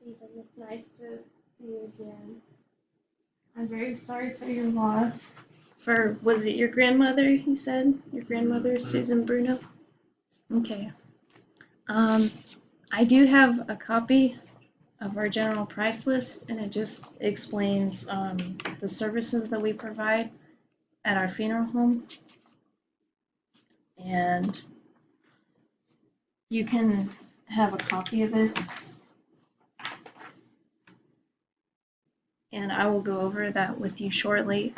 Stephen. It's nice to see you again. I'm very sorry for your loss. Was it your grandmother, you said? Your grandmother, Susan Bruno? Okay. Um, I do have a copy of our general price list, and it just explains the services that we provide at our funeral home. And you can have a copy of this, and I will go over that with you shortly.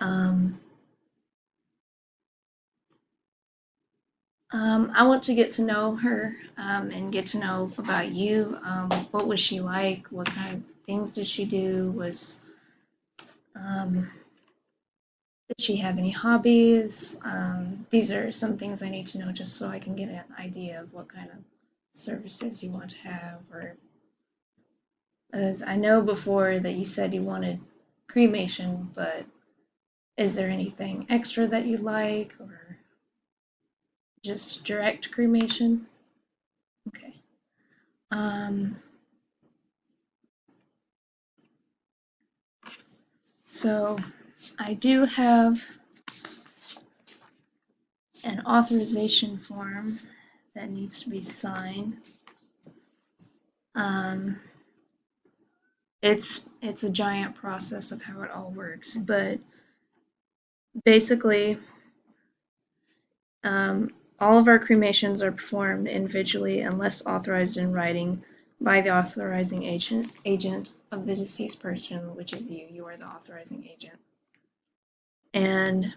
I want to get to know her and get to know about you. What was she like? What kind of things did she do? Did she have any hobbies? These are some things I need to know just so I can get an idea of what kind of services you want to have. Or as I know before that you said you wanted cremation, but is there anything extra that you like, or just direct cremation? Okay. So I do have an authorization form that needs to be signed. It's a giant process of how it all works, but basically, all of our cremations are performed individually unless authorized in writing by the authorizing agent of the deceased person, which is you. You are the authorizing agent. And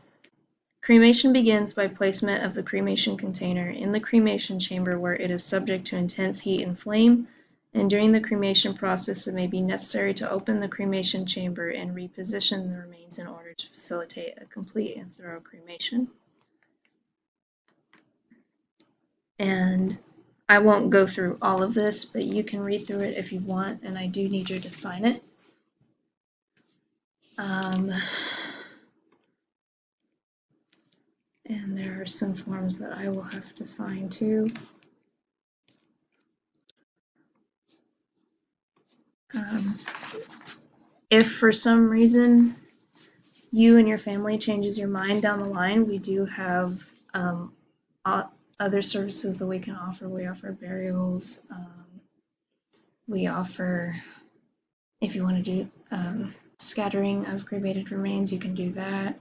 cremation begins by placement of the cremation container in the cremation chamber where it is subject to intense heat and flame, and during the cremation process it may be necessary to open the cremation chamber and reposition the remains in order to facilitate a complete and thorough cremation. And I won't go through all of this, but you can read through it if you want, and I do need you to sign it. And there are some forms that I will have to sign too. If for some reason you and your family changes your mind down the line, we do have other services that we can offer. We offer burials. We offer, if you want to do scattering of cremated remains, you can do that.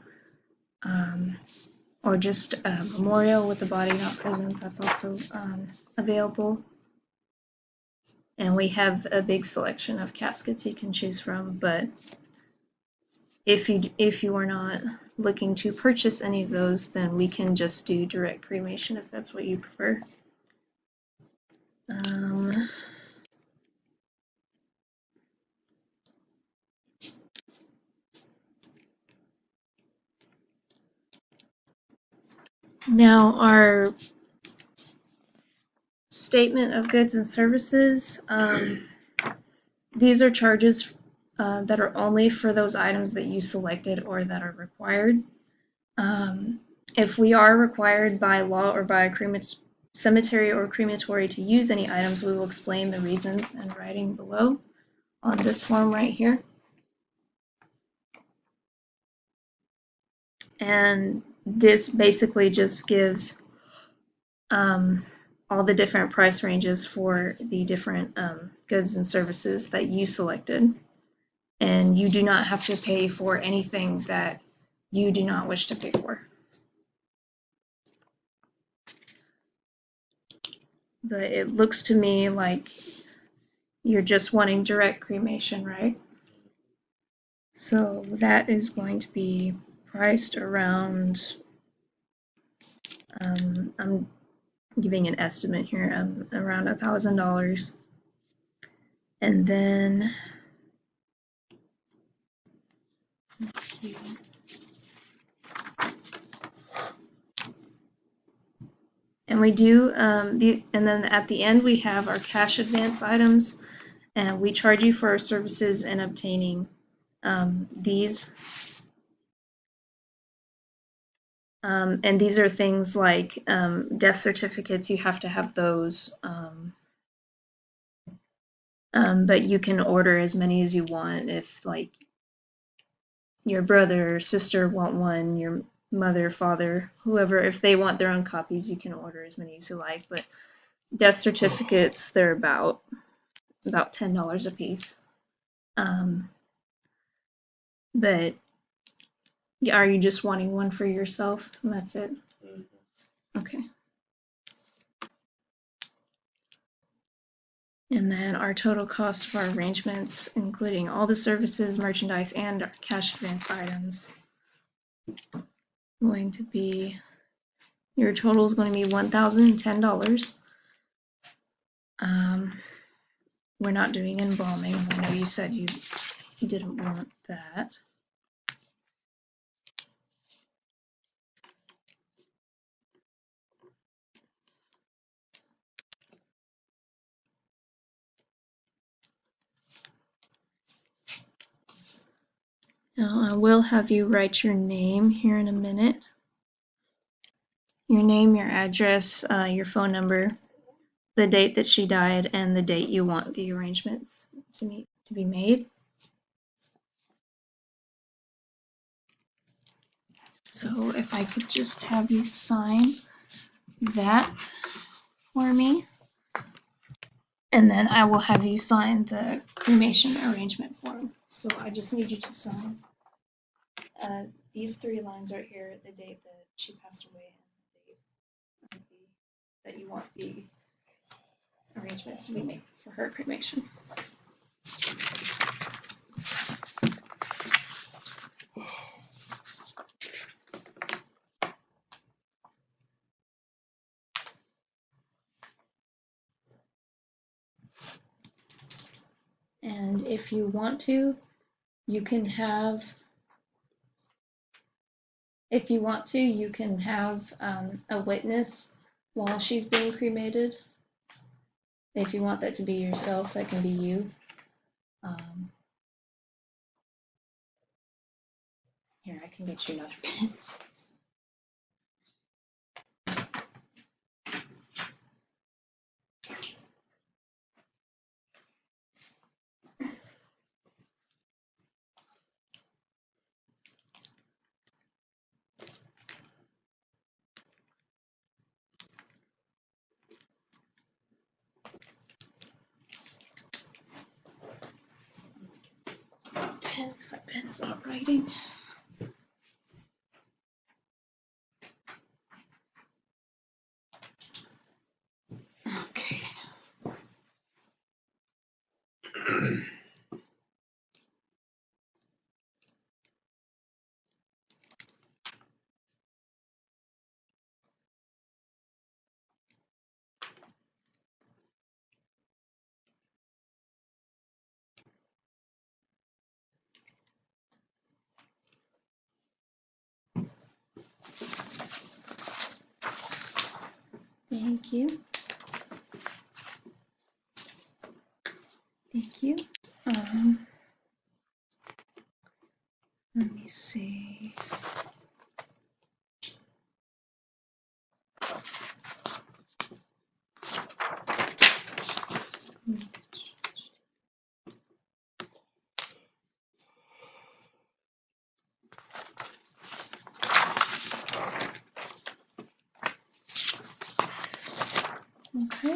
Or just a memorial with the body not present, that's also available. And we have a big selection of caskets you can choose from, but if you are not looking to purchase any of those, then we can just do direct cremation if that's what you prefer. Now our statement of goods and services, these are charges that are only for those items that you selected or that are required. If we are required by law or by a cemetery or crematory to use any items, we will explain the reasons in writing below on this form right here. And this basically just gives all the different price ranges for the different goods and services that you selected. And you do not have to pay for anything that you do not wish to pay for. But it looks to me like you're just wanting direct cremation, right? So that is going to be priced around, I'm giving an estimate here, around $1,000. And then, let's see. And we do, and then at the end we have our cash advance items, and we charge you for our services in obtaining these. And these are things like death certificates. You have to have those But you can order as many as you want. If like your brother or sister want one, your mother, father, whoever, if they want their own copies, you can order as many as you like. But death certificates, they're about $10 a piece. But are you just wanting one for yourself and that's it? Okay. And then our total cost of our arrangements, including all the services, merchandise, and our cash advance items, going to be, your total is going to be $1,010. We're not doing embalming. I know you said you didn't want that. Now, I will have you write your name here in a minute. Your name, your address, your phone number, the date that she died, and the date you want the arrangements to be made. So if I could just have you sign that for me, and then I will have you sign the cremation arrangement form. So I just need you to sign these 3 lines right here, the date that she passed away and the date that you want the arrangements to be made for her cremation. And if you want to, you can have a witness while she's being cremated. If you want that to be yourself, that can be you. Here, I can get you another pen. Pen, because that pen is not writing. Okay. Thank you. Thank you. Let me see. Okay.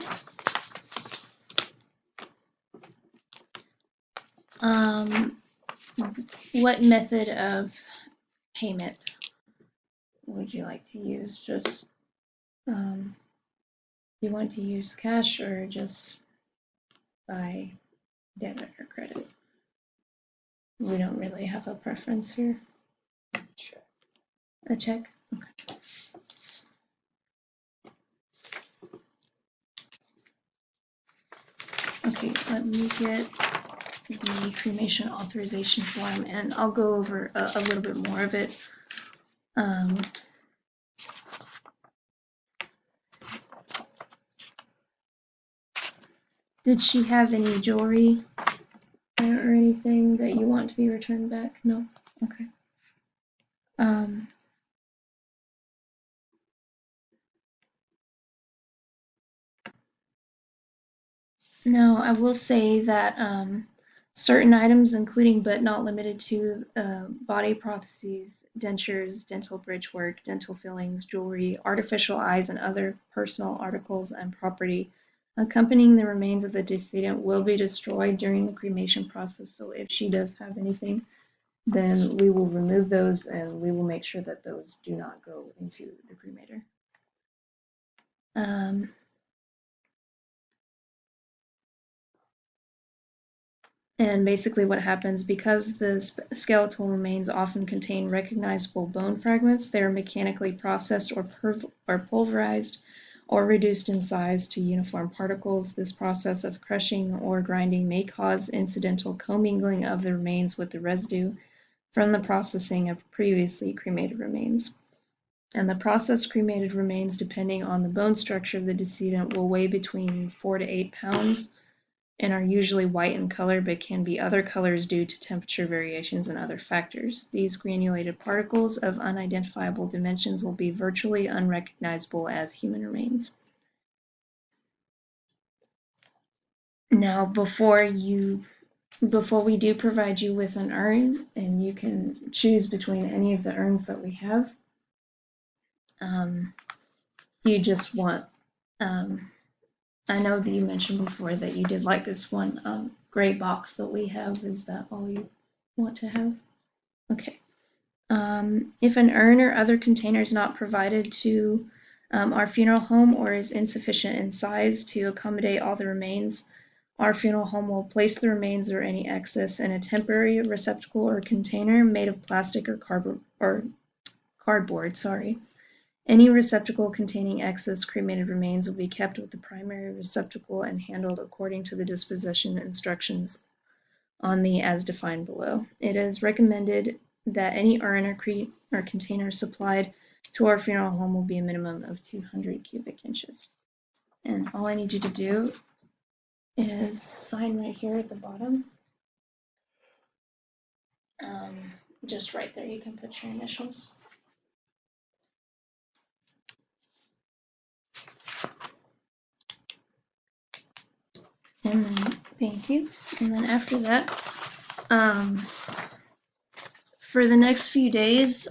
What method of payment would you like to use? Just, you want to use cash or just by debit or credit? We don't really have a preference here. Check. A check? Okay. Okay, let me get the cremation authorization form and I'll go over a little bit more of it. Did she have any jewelry or anything that you want to be returned back? No? Okay. Now, I will say that certain items, including but not limited to body prostheses, dentures, dental bridge work, dental fillings, jewelry, artificial eyes, and other personal articles and property accompanying the remains of the decedent will be destroyed during the cremation process. So if she does have anything, then we will remove those and we will make sure that those do not go into the cremator. Um, And basically what happens, because the skeletal remains often contain recognizable bone fragments, they are mechanically processed or pulverized or reduced in size to uniform particles. This process of crushing or grinding may cause incidental commingling of the remains with the residue from the processing of previously cremated remains. And the processed cremated remains, depending on the bone structure of the decedent, will weigh between 4 to 8 pounds and are usually white in color but can be other colors due to temperature variations and other factors. These granulated particles of unidentifiable dimensions will be virtually unrecognizable as human remains. Now, before we do provide you with an urn, and you can choose between any of the urns that we have, you just want I know that you mentioned before that you did like this one gray box that we have. Is that all you want to have? Okay. If an urn or other container is not provided to our funeral home or is insufficient in size to accommodate all the remains, our funeral home will place the remains or any excess in a temporary receptacle or container made of plastic or cardboard. Any receptacle containing excess cremated remains will be kept with the primary receptacle and handled according to the disposition instructions on the as defined below. It is recommended that any urn or container supplied to our funeral home will be a minimum of 200 cubic inches. And all I need you to do is sign right here at the bottom. Just right there, you can put your initials. And then, thank you. And then after that, for the next few days,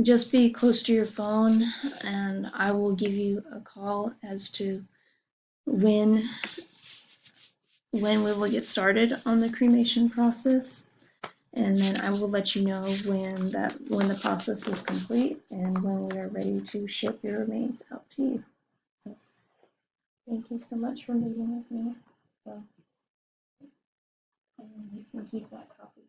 just be close to your phone and I will give you a call as to when we will get started on the cremation process. And then I will let you know when the process is complete and when we are ready to ship your remains out to you. So, thank you so much for meeting with me. So, you can keep that copy.